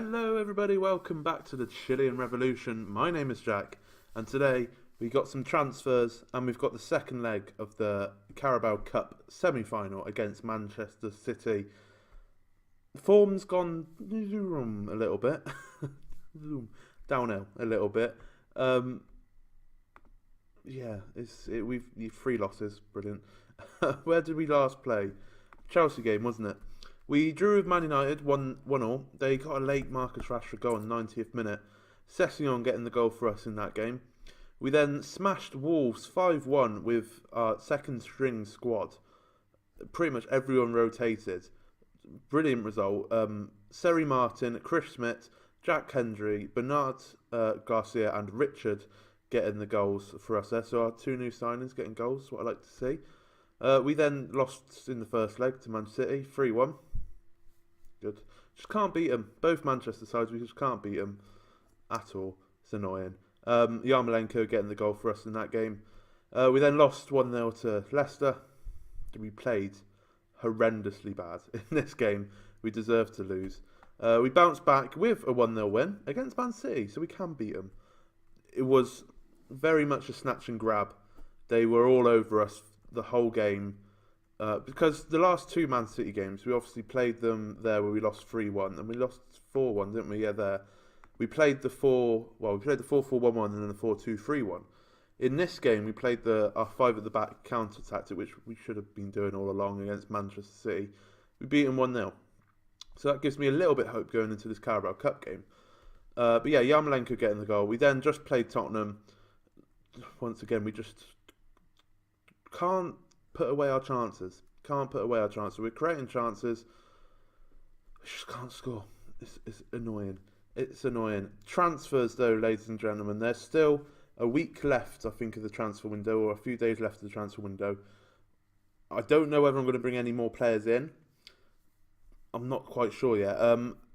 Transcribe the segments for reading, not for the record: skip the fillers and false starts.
Hello everybody, welcome back to the Chilean Revolution. My name is Jack, and today we got some transfers and we've got the second leg of the Carabao Cup semi-final against Manchester City. Form's gone a little bit, downhill a little bit. We've 3 losses, brilliant. Where did we last play? Chelsea game, wasn't it? We drew with Man United, 1-1. They got a late Marcus Rashford goal in the 90th minute. Sessegnon getting the goal for us in that game. We then smashed Wolves 5-1 with our second string squad. Pretty much everyone rotated. Brilliant result. Seri Martin, Chris Schmidt, Jack Hendry, Bernard Garcia and Richard getting the goals for us there. So our 2 new signings getting goals, what I like to see. We then lost in the first leg to Man City, 3-1. Good. Just can't beat them. Both Manchester sides, we just can't beat them at all. It's annoying. Yarmolenko getting the goal for us in that game. We then lost 1-0 to Leicester. We played horrendously bad in this game. We deserved to lose. We bounced back with a 1-0 win against Man City, so we can beat them. It was very much a snatch and grab. They were all over us the whole game. Because the last 2 Man City games, we obviously played them there where we lost 3-1 and we lost 4-1, didn't we? Yeah, there. We played the 4-4-1-1 and then the 4-2-3-1. In this game, we played our 5 at the back counter tactic, which we should have been doing all along against Manchester City. We beat them 1-0. So that gives me a little bit of hope going into this Carabao Cup game. But yeah, Yarmolenko getting the goal. We then just played Tottenham. Once again, we just can't put away our chances. We're creating chances. We just can't score. It's annoying. It's annoying. Transfers, though, ladies and gentlemen. There's still a week left, I think, of the transfer window, or a few days left of the transfer window. I don't know whether I'm going to bring any more players in. I'm not quite sure yet.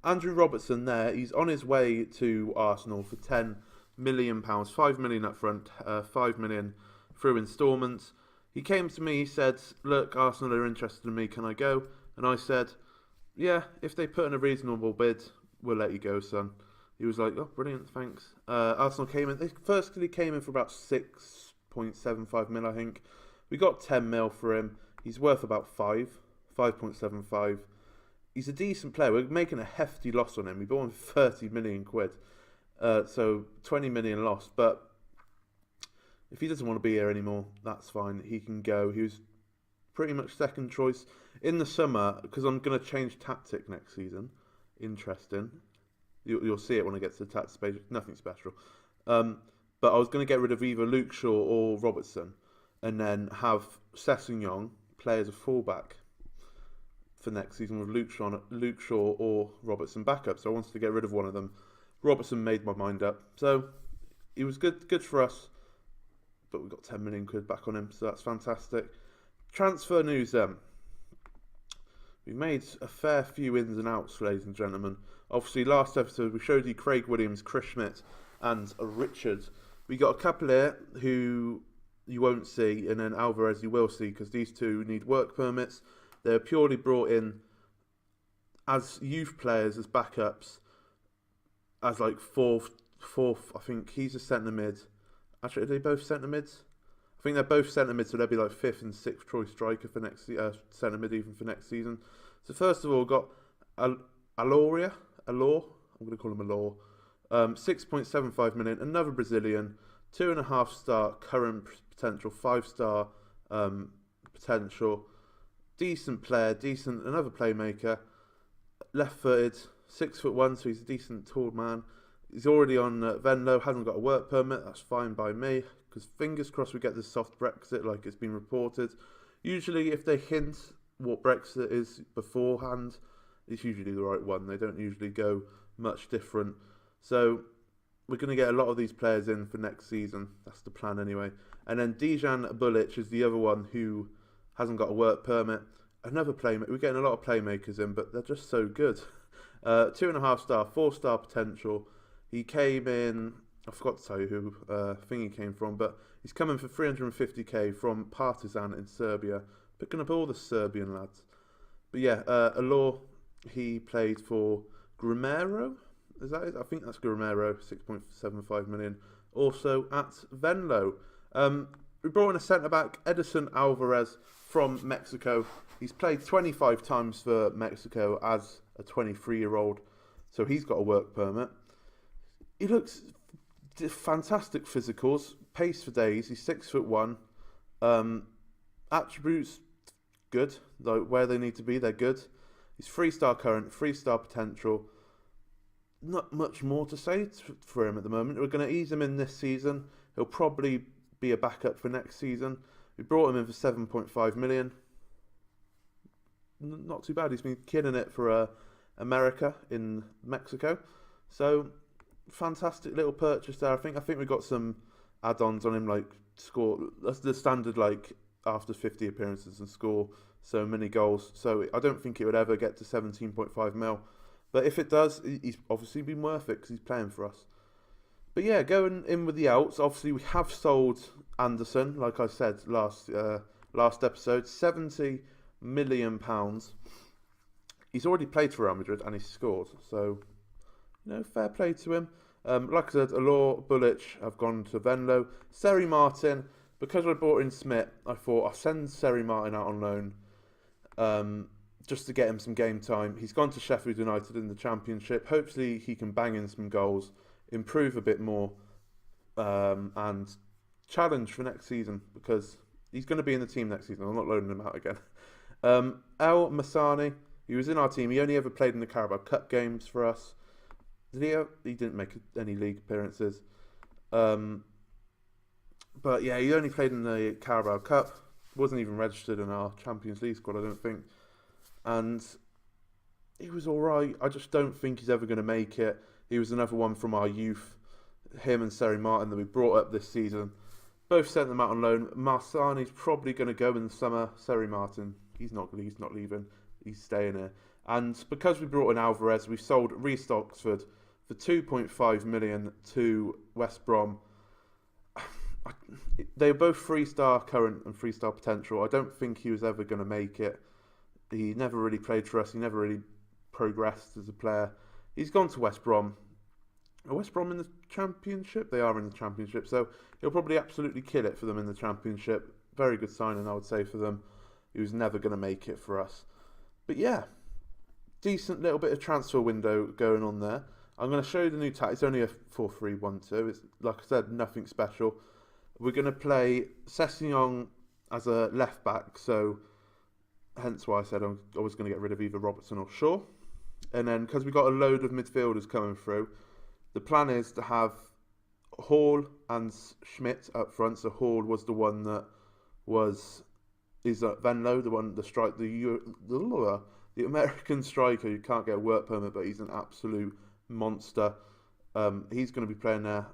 Andrew Robertson there, he's on his way to Arsenal for £10 million, £5 million up front, £5 million through instalments. He came to me, he said, look, Arsenal are interested in me, can I go? And I said, yeah, if they put in a reasonable bid, we'll let you go, son. He was like, oh, brilliant, thanks. Arsenal came in, they firstly came in for about 6.75 mil, I think. We got 10 mil for him. He's worth about 5.75. He's a decent player. We're making a hefty loss on him. We bought him 30 million quid. So 20 million loss, but if he doesn't want to be here anymore, that's fine. He can go. He was pretty much second choice in the summer because I'm going to change tactic next season. Interesting. You'll see it when I get to the tactics page. Nothing special. But I was going to get rid of either Luke Shaw or Robertson and then have Sessegnon play as a fullback for next season with Luke Shaw or Robertson backup. So I wanted to get rid of one of them. Robertson made my mind up. So he was good for us. But we got 10 million quid back on him, so that's fantastic. Transfer news then. We've made a fair few ins and outs, ladies and gentlemen. Obviously, last episode we showed you Craig Williams, Chris Schmidt and Richard. We got a couple here who you won't see, and then Alvarez you will see, because these 2 need work permits. They're purely brought in as youth players, as backups, as like fourth. I think he's a centre mid. Actually, are they both centre mids? I think they're both centre mids, so they'll be like 5th and 6th choice striker for next centre mid even for next season. So first of all, got Allor. I'm going to call him Allor. 6.75 million. Another Brazilian, 2.5 star current potential, 5-star potential. Decent player, another playmaker. Left-footed, 6'1", so he's a decent tall man. He's already on Venlo, hasn't got a work permit. That's fine by me, because fingers crossed we get this soft Brexit like it's been reported. Usually if they hint what Brexit is beforehand, it's usually the right one. They don't usually go much different. So we're going to get a lot of these players in for next season. That's the plan anyway. And then Dejan Bulic is the other one who hasn't got a work permit. Another playmaker. We're getting a lot of playmakers in, but they're just so good. 2.5 star, 4-star potential. He came in, I forgot to tell you who thing he came from, but he's coming for 350k from Partizan in Serbia, picking up all the Serbian lads. But yeah, Allor, he played for Grimero, Is that it? I think that's Guerrero, 6.75 million. Also at Venlo. We brought in a centre-back, Edison Alvarez from Mexico. He's played 25 times for Mexico as a 23-year-old, so he's got a work permit. He looks fantastic physicals, pace for days. He's 6'1". Attributes good, like where they need to be, they're good. He's 3-star current, 3-star potential. Not much more to say for him at the moment. We're going to ease him in this season. He'll probably be a backup for next season. We brought him in for 7.5 million. Not too bad. He's been killing it for America in Mexico. So fantastic little purchase there. I think we got some add-ons on him, like score. That's the standard, like after 50 appearances and score so many goals. So I don't think it would ever get to 17.5 mil. But if it does, he's obviously been worth it because he's playing for us. But yeah, going in with the outs, obviously we have sold Anderson, like I said last episode, £70 million. He's already played for Real Madrid and he's scored. So, fair play to him. Like I said, Alor, Bulic have gone to Venlo. Seri Martin, because I brought in Smith, I thought I'll send Seri Martin out on loan. Just to get him some game time. He's gone to Sheffield United in the Championship. Hopefully he can bang in some goals, improve a bit more, and challenge for next season, because he's going to be in the team next season. I'm not loaning him out again. El Masani, he was in our team. He only ever played in the Carabao Cup games for us. He didn't make any league appearances. But yeah, he only played in the Carabao Cup. Wasn't even registered in our Champions League squad, I don't think. And he was alright. I just don't think he's ever going to make it. He was another one from our youth, him and Seri Martin, that we brought up this season. Both sent them out on loan. Marsani's probably going to go in the summer. Seri Martin, he's not leaving. He's staying here. And because we brought in Alvarez, we sold Reece Oxford for 2.5 million to West Brom. They were both 3-star current and 3-star potential. I don't think he was ever going to make it. He never really played for us. He never really progressed as a player. He's gone to West Brom. Are West Brom in the Championship? They are in the Championship. So he'll probably absolutely kill it for them in the Championship. Very good signing, I would say, for them. He was never going to make it for us. But yeah, decent little bit of transfer window going on there. I'm going to show you the new tactics. It's only a 4-3-1-2. It's, like I said, nothing special. We're going to play Sessegnon as a left back. So hence why I said I was going to get rid of either Robertson or Shaw. And then, because we've got a load of midfielders coming through, the plan is to have Hall and Schmidt up front. So Hall was the one that is at Venlo, the American striker who can't get a work permit, but he's an absolute monster. He's going to be playing there.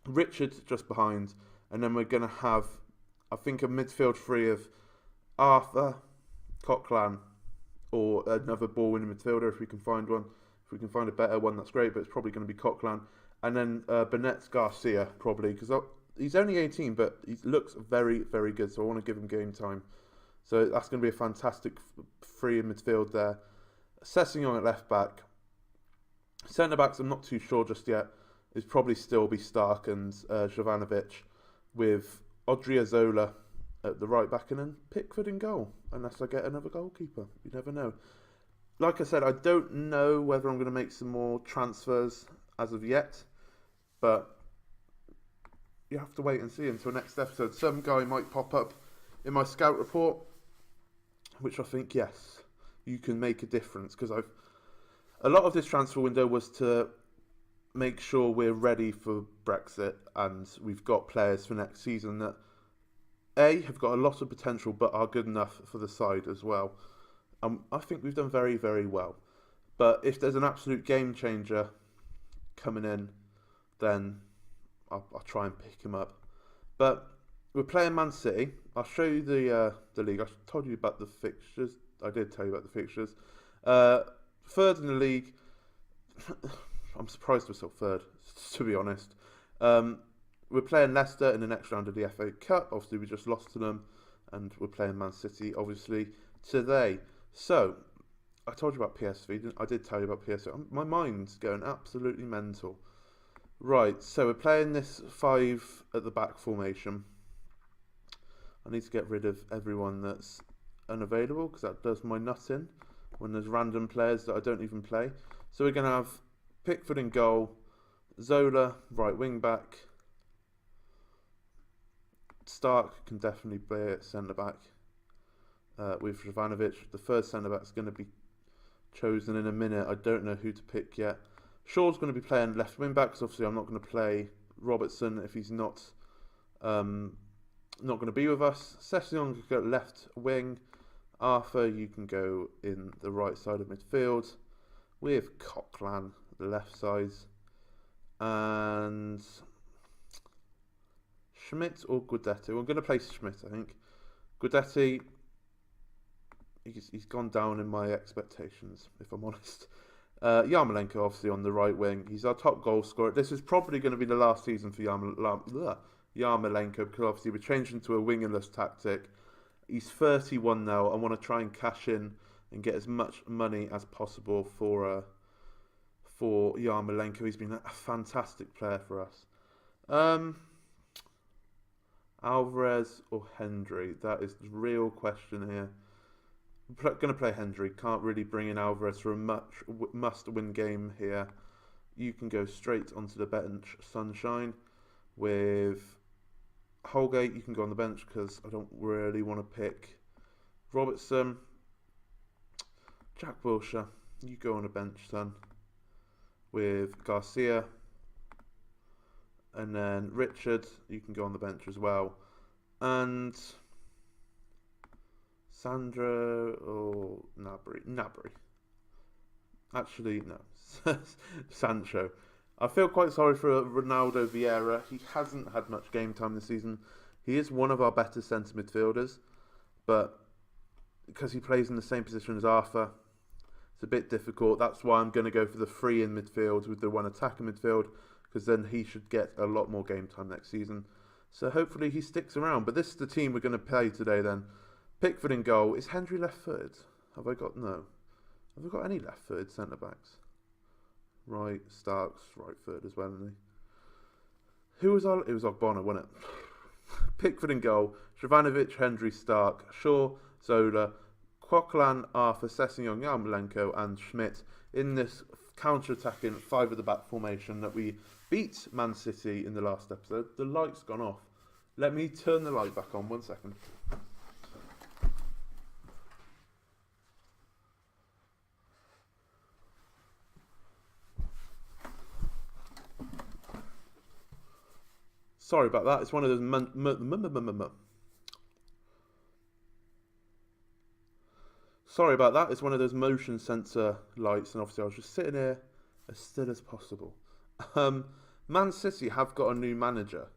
Richard just behind, and then we're going to have, I think, a midfield three of Arthur, Coquelin, or another ball-winning midfielder if we can find one. If we can find a better one, that's great, but it's probably going to be Coquelin. And then Benet Garcia, probably, because he's only 18, but he looks very, very good, so I want to give him game time. So that's going to be a fantastic free in midfield there. Sessegnon at left back. Centre-backs, I'm not too sure just yet. It'd probably still be Stark and Jovanovic, with Odriozola at the right back, and then Pickford in goal, unless I get another goalkeeper. You never know. Like I said, I don't know whether I'm going to make some more transfers as of yet, but you have to wait and see until next episode. Some guy might pop up in my scout report, which I think, yes, you can make a difference, because a lot of this transfer window was to make sure we're ready for Brexit and we've got players for next season that have got a lot of potential but are good enough for the side as well. I think we've done very, very well. But if there's an absolute game changer coming in, then I'll try and pick him up. But we're playing Man City. I'll show you the league. I told you about the fixtures. I did tell you about the fixtures. Third in the league. I'm surprised we're still third, to be honest. We're playing Leicester in the next round of the FA Cup. Obviously, we just lost to them. And we're playing Man City, obviously, today. So, I told you about PSV, didn't I? Did tell you about PSV. My mind's going absolutely mental. Right, so we're playing this 5 at the back formation. I need to get rid of everyone that's unavailable because that does my nut in when there's random players that I don't even play. So we're going to have Pickford in goal, Zola right wing back, Stark can definitely play at centre back with Jovanovic. The first centre back is going to be chosen in a minute. I don't know who to pick yet. Shaw's going to be playing left wing back because obviously I'm not going to play Robertson if he's not going to be with us. Session can go left wing. Arthur, you can go in the right side of midfield with Coquelin the left side, and Schmidt or Guidetti. We're going to play Schmidt, I think. Guidetti, he's gone down in my expectations, if I'm honest. Yarmolenko, obviously, on the right wing. He's our top goal scorer. This is probably going to be the last season for Yarmolenko, because obviously we're changing to a wingerless tactic. He's 31 now. I want to try and cash in and get as much money as possible for Yarmolenko. He's been a fantastic player for us. Alvarez or Hendry? That is the real question here. I'm going to play Hendry. Can't really bring in Alvarez for a must-win game here. You can go straight onto the bench, Sunshine. With Holgate, you can go on the bench because I don't really want to pick Robertson. Jack Wilshere, you go on a bench, son. With Garcia. And then Richard, you can go on the bench as well. And Sandro or Nabry. Actually, no. Sancho. I feel quite sorry for Ronaldo Vieira. He hasn't had much game time this season. He is one of our better centre midfielders. But because he plays in the same position as Arthur, it's a bit difficult. That's why I'm going to go for the 3 in midfield with the 1 attacker midfield, because then he should get a lot more game time next season. So hopefully he sticks around. But this is the team we're going to play today then. Pickford in goal. Is Hendry left-footed? No. Have I got any left-footed centre-backs? Right, Stark's right-footed as well, isn't he? It was Ogbonna, wasn't it? Pickford in goal. Jovanovic, Hendry, Stark, Shaw, Zola, Coquelin, Arthur, Sessegnon, Yarmolenko and Schmidt in this counter-attacking 5 at the back formation that we beat Man City in the last episode. The light's gone off. Let me turn the light back on 1 second. Sorry about that. It's one of those Sorry about that. It's one of those motion sensor lights, and obviously I was just sitting here as still as possible. Man City have got a new manager,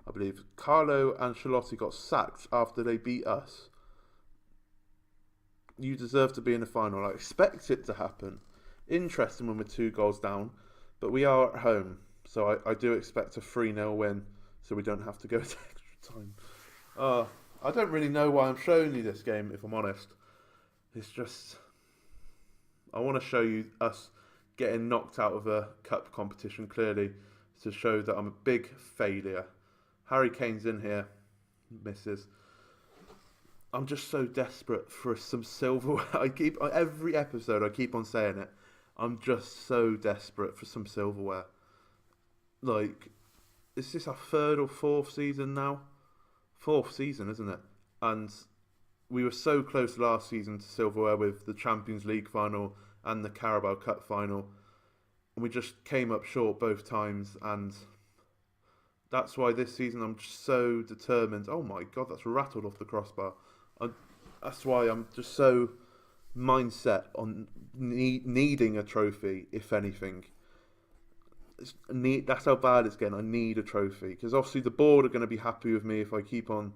I believe. Carlo Ancelotti got sacked after they beat us. You deserve to be in the final. I expect it to happen. Interesting when we're 2 goals down, but we are at home, so I do expect a 3-0 win, so we don't have to go to extra time. I don't really know why I'm showing you this game, if I'm honest. It's just, I want to show you us getting knocked out of a cup competition, clearly, to show that I'm a big failure. Harry Kane's in here, misses. I'm just so desperate for some silverware. Every episode I keep on saying it. I'm just so desperate for some silverware. Like, is this our 3rd or 4th season now? 4th season, isn't it? And we were so close last season to silverware with the Champions League final and the Carabao Cup final. And we just came up short both times. And that's why this season I'm just so determined. Oh my God, that's rattled off the crossbar. That's why I'm just so mindset on needing a trophy, if anything. That's how bad it's getting. I need a trophy. Because obviously the board are going to be happy with me if I keep on...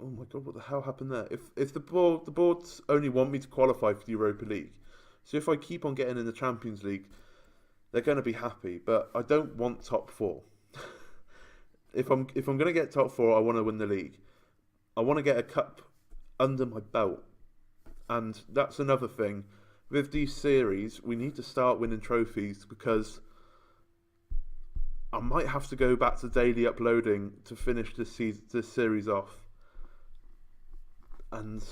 Oh my God, what the hell happened there? If the boards only want me to qualify for the Europa League, so if I keep on getting in the Champions League, they're going to be happy. But I don't want top 4. If I'm going to get top 4, I want to win the league. I want to get a cup under my belt. And that's another thing. With these series, we need to start winning trophies, because I might have to go back to daily uploading to finish this series off. And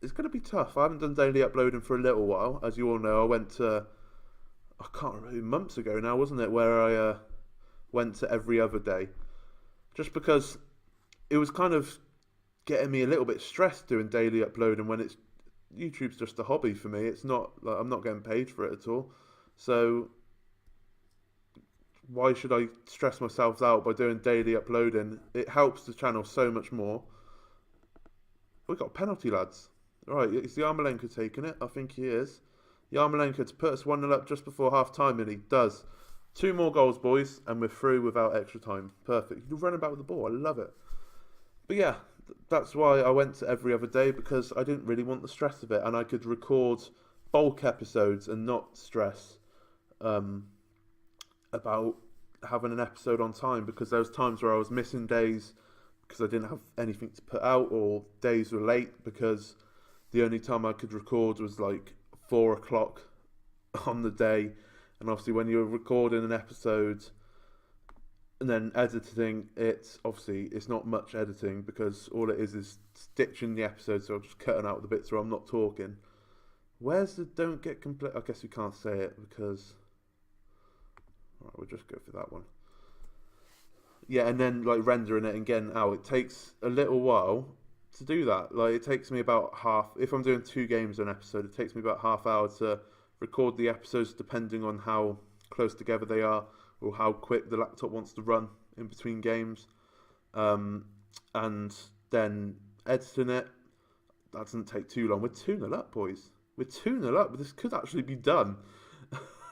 it's going to be tough. I haven't done daily uploading for a little while. As you all know, I can't remember, months ago now, wasn't it, where I went to every other day. Just because it was kind of getting me a little bit stressed doing daily uploading when YouTube's just a hobby for me. It's not, like, I'm not getting paid for it at all. So why should I stress myself out by doing daily uploading? It helps the channel so much more. We've got penalty, lads. Right, is Yarmolenko taking it? I think he is. Yarmolenko to put us 1-0 up just before half time, and he does. 2 more goals, boys, and we're through without extra time. Perfect. You're running about with the ball. I love it. But yeah, that's why I went to every other day, because I didn't really want the stress of it, and I could record bulk episodes and not stress about having an episode on time, because there was times where I was missing days because I didn't have anything to put out, or days were late because the only time I could record was like 4 o'clock on the day. And obviously when you're recording an episode and then editing it, obviously it's not much editing, because all it is stitching the episode, so I'm just cutting out the bits where I'm not talking. Where's the don't get complete? I guess we can't say it because... Alright, we'll just go for that one. Yeah, and then like rendering it and getting out, it takes a little while to do that. Like, it takes me about if I'm doing 2 games an episode, it takes me about half hour to record the episodes, depending on how close together they are or how quick the laptop wants to run in between games. And then editing it, that doesn't take too long. We're 2-0 up, boys. We're 2-0 up. This could actually be done.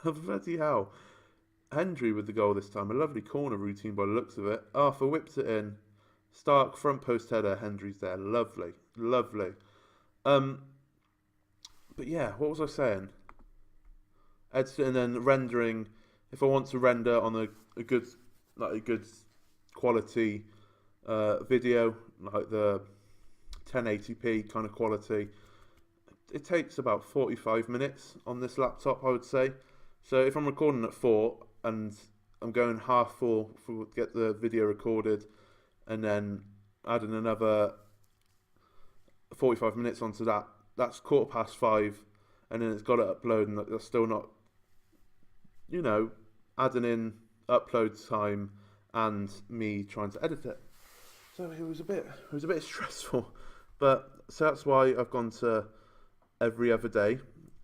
Bloody hell. Hendry with the goal this time. A lovely corner routine by the looks of it. Arthur whips it in. Stark front post header. Hendry's there. Lovely. Lovely. But yeah, what was I saying? Editing and then rendering. If I want to render on a good quality video, like the 1080p kind of quality, it takes about 45 minutes on this laptop, I would say. So if I'm recording at 4 and I'm going half 4 to get the video recorded, and then adding another 45 minutes onto that, that's 5:15, and then it's got to upload, and that's still not, adding in upload time and me trying to edit it. So it was a bit stressful. But so that's why I've gone to every other day.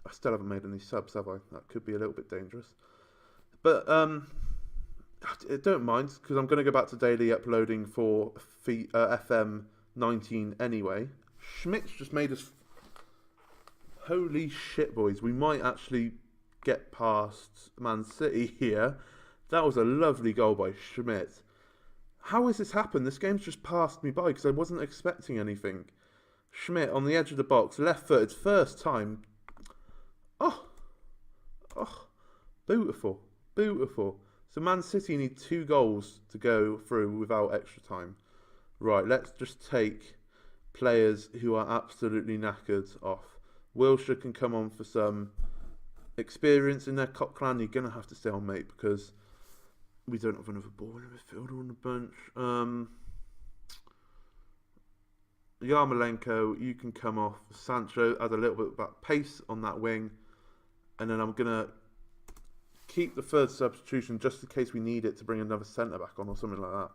I still haven't made any subs, have I? That could be a little bit dangerous. But I don't mind, because I'm going to go back to daily uploading for FM19 anyway. Schmidt's just made us... Holy shit, boys. We might actually get past Man City here. That was a lovely goal by Schmidt. How has this happened? This game's just passed me by because I wasn't expecting anything. Schmidt on the edge of the box, left-footed, first time. Oh, beautiful, beautiful. So Man City need 2 goals to go through without extra time. Right, let's just take players who are absolutely knackered off. Wilshire can come on for some experience in their Coquelin. You're going to have to stay on, mate, because we don't have another ball in the midfielder on the bench. Yarmolenko, you can come off. Sancho add a little bit of pace on that wing. And then I'm going to keep the third substitution just in case we need it to bring another centre-back on or something like that.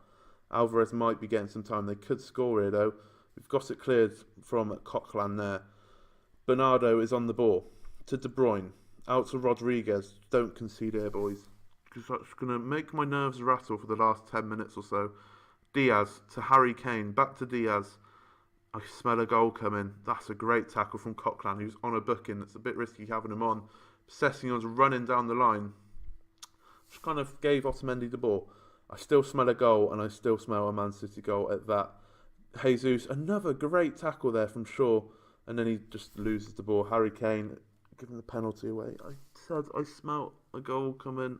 Alvarez might be getting some time. They could score here, though. We've got it cleared from Coquelin there. Bernardo is on the ball to De Bruyne. Out to Rodriguez. Don't concede here, boys, because that's going to make my nerves rattle for the last 10 minutes or so. Diaz to Harry Kane. Back to Diaz. I smell a goal coming. That's a great tackle from Coquelin, who's on a booking. It's a bit risky having him on. Sessegnon's running down the line. Just kind of gave Otamendi the ball. I still smell a goal, and I still smell a Man City goal at that. Jesus, another great tackle there from Shaw, and then he just loses the ball. Harry Kane giving the penalty away. I said I smelt a goal coming.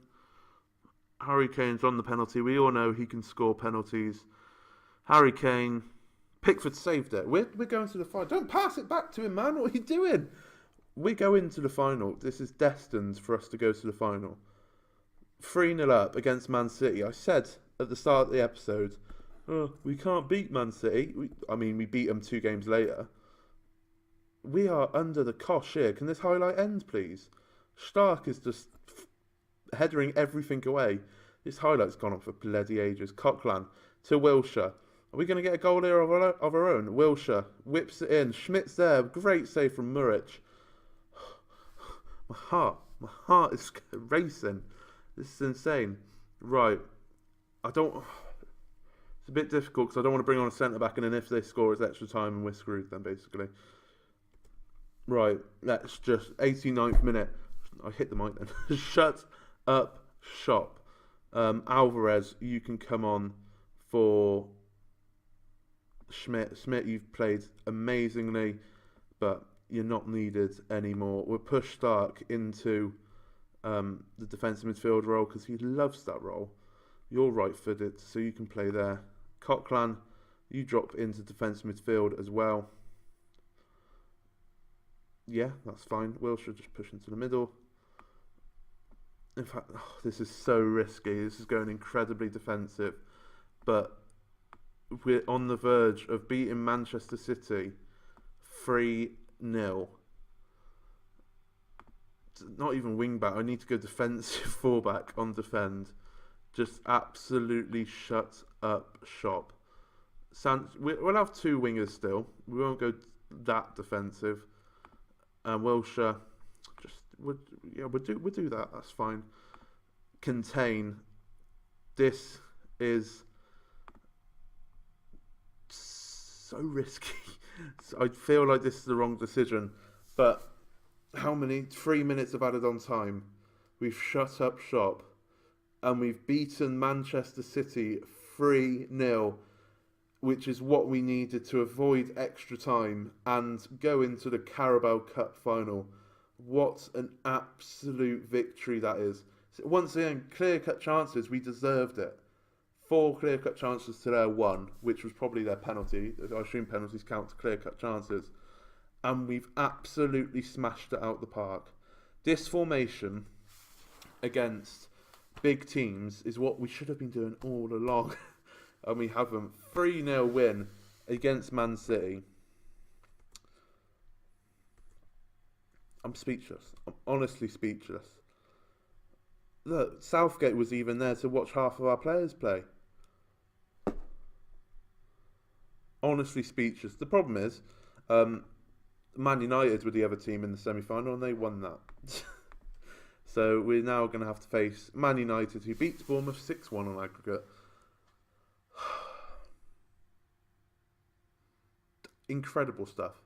Harry Kane's on the penalty. We all know he can score penalties. Harry Kane Pickford saved it. We're going to the final. Don't pass it back to him, man. What are you doing? We go into the final. This is destined for us to go to the final. 3-0 up against Man City. I said at the start of the episode, oh, we can't beat Man City. We beat them 2 games later. We are under the cosh here. Can this highlight end, please? Stark is just headering everything away. This highlight's gone on for bloody ages. Coquelin to Wilshere. Are we going to get a goal here of our own? Wilshere whips it in. Schmidt's there. Great save from Muric. My heart is racing. This is insane. Right. It's a bit difficult because I don't want to bring on a centre-back, and then if they score, it's extra time and we're screwed then, basically. Right. Let's just... 89th minute. I hit the mic then. Shut up shop. Alvarez, you can come on for Schmidt. Schmidt, you've played amazingly, but you're not needed anymore. We'll push Stark into the defensive midfield role because he loves that role. You're right-footed, so you can play there. Coquelin, you drop into defensive midfield as well. Yeah, that's fine. Wilshere just push into the middle. In fact, this is so risky. This is going incredibly defensive. But we're on the verge of beating Manchester City 3-0. Not even wing back. I need to go defensive fullback on defend. Just absolutely shut up shop. We'll have 2 wingers still. We won't go that defensive. Wilshere, we'll do that. That's fine. Contain. This is so risky. I feel like this is the wrong decision. But how many? 3 minutes of added on time. We've shut up shop. And we've beaten Manchester City 3-0, which is what we needed to avoid extra time and go into the Carabao Cup final. What an absolute victory that is. Once again, clear-cut chances, we deserved it. 4 clear-cut chances to their 1, which was probably their penalty. I assume penalties count to clear-cut chances. And we've absolutely smashed it out the park. This formation against big teams is what we should have been doing all along. And we haven't. 3-0 win against Man City. I'm speechless. I'm honestly speechless. Look, Southgate was even there to watch half of our players play. Honestly speechless. The problem is, Man United were the other team in the semi-final and they won that. So we're now going to have to face Man United, who beat Bournemouth 6-1 on aggregate. Incredible stuff.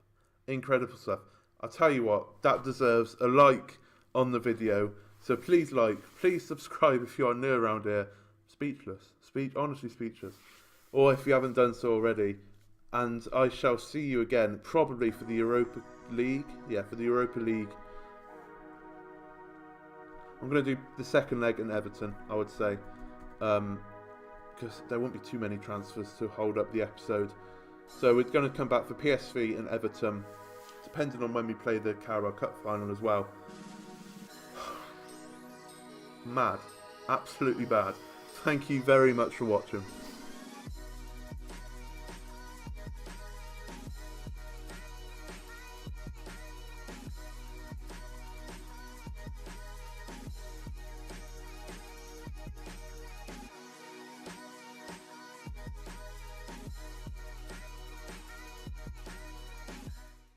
Incredible stuff. I'll tell you what, that deserves a like on the video. So please like, please subscribe if you are new around here. Speechless. Honestly speechless. Or if you haven't done so already. And I shall see you again, probably for the Europa League. Yeah, for the Europa League. I'm going to do the second leg in Everton, I would say. Because there won't be too many transfers to hold up the episode. So we're going to come back for PSV and Everton, depending on when we play the Carabao Cup final as well. Mad. Absolutely bad. Thank you very much for watching.